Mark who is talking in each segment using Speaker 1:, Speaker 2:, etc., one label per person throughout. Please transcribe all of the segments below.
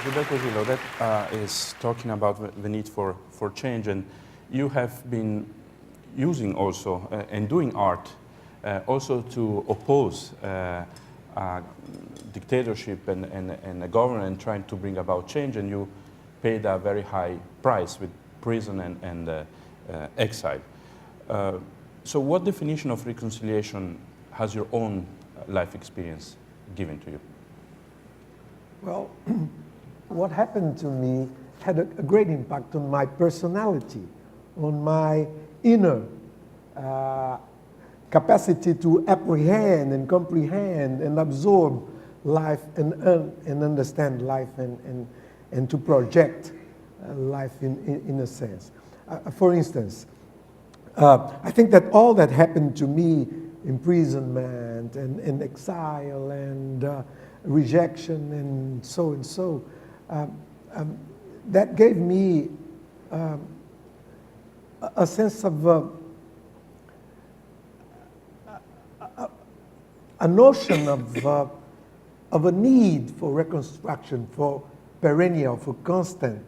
Speaker 1: Gilberto Gil, that is talking about the need for change, and you have been using also and doing art also to oppose dictatorship and a government trying to bring about change, and you paid a very high price with prison and exile. So what definition of reconciliation has your own life experience given to you?
Speaker 2: Well, what happened to me had a great impact on my personality, on my inner capacity to apprehend and comprehend and absorb life and understand life and to project life in a sense. For instance, I think that all that happened to me, imprisonment and exile and rejection and so, that gave me a sense of a notion of a need for reconstruction, for perennial, for constant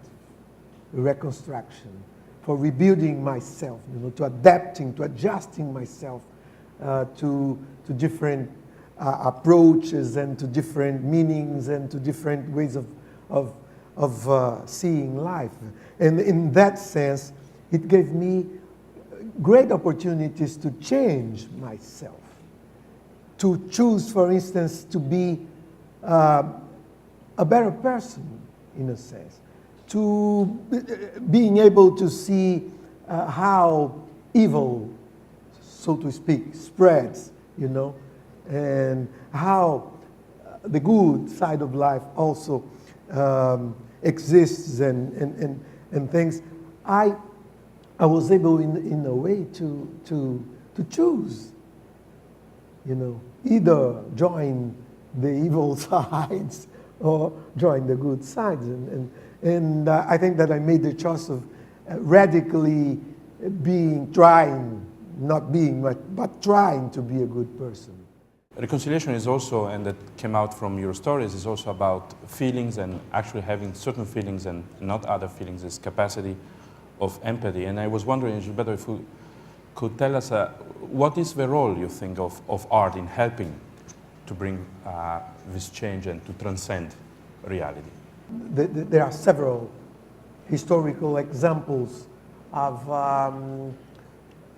Speaker 2: reconstruction, for rebuilding myself, to adapting, to adjusting myself to different approaches and to different meanings and to different ways of seeing life. And in that sense, it gave me great opportunities to change myself, to choose, for instance, to be a better person, in a sense, to being able to see how evil, so to speak, spreads, and how the good side of life also exists and things. I was able, in a way, to choose, either join the evil sides or join the good sides. And I think that I made the choice of radically trying, not being, but trying to be a good person.
Speaker 1: Reconciliation is also, and that came out from your stories, is also about feelings and actually having certain feelings and not other feelings, this capacity of empathy. And I was wondering, Gilberto, if you could tell us what is the role, you think, of art in helping to bring this change and to transcend reality?
Speaker 2: There are several historical examples of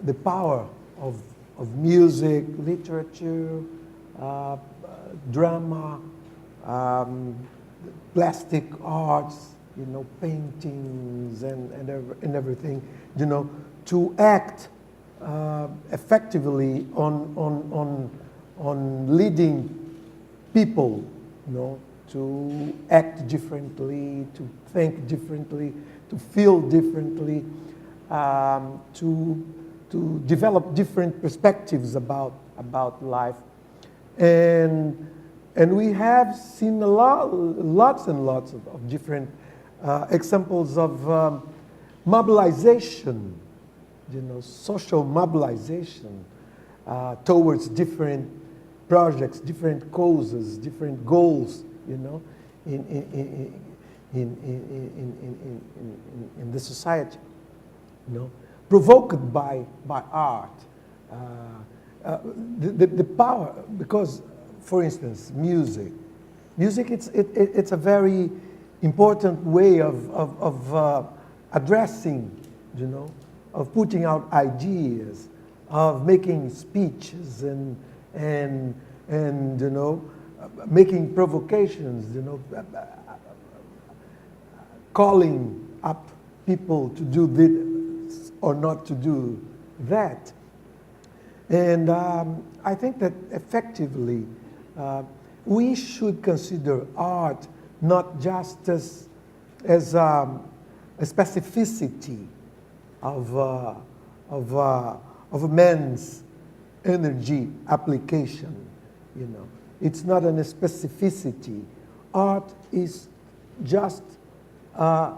Speaker 2: the power of music, literature, drama, plastic arts, paintings and everything, to act effectively on leading people, to act differently, to think differently, to feel differently, to develop different perspectives about life. And we have seen lots and lots of different examples of mobilization, social mobilization towards different projects, different causes, different goals, in the society, provoked by art. The power, because, for instance, music, it's a very important way of addressing, of putting out ideas, of making speeches and making provocations, calling up people to do this or not to do that. And I think that effectively we should consider art not just as a specificity of a man's energy application. It's not a specificity. Art is just a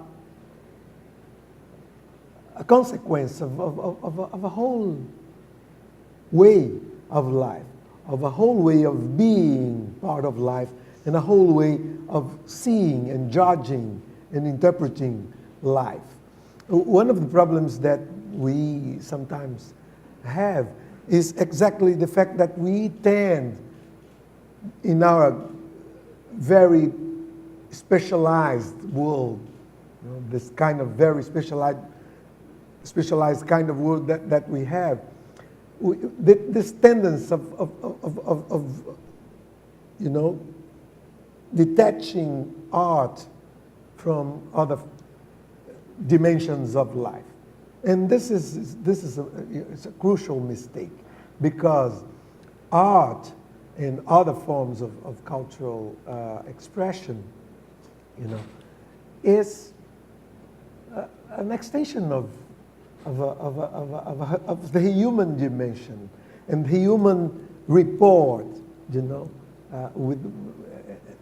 Speaker 2: consequence of a whole way of life, of a whole way of being part of life and a whole way of seeing and judging and interpreting life. One of the problems that we sometimes have is exactly the fact that we tend, in our very specialized world, this kind of very specialized kind of world that we have, this tendency of detaching art from other dimensions of life. And this is it's a crucial mistake, because art and other forms of cultural expression, is an extension of the human dimension and the human rapport,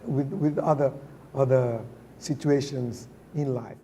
Speaker 2: with other situations in life.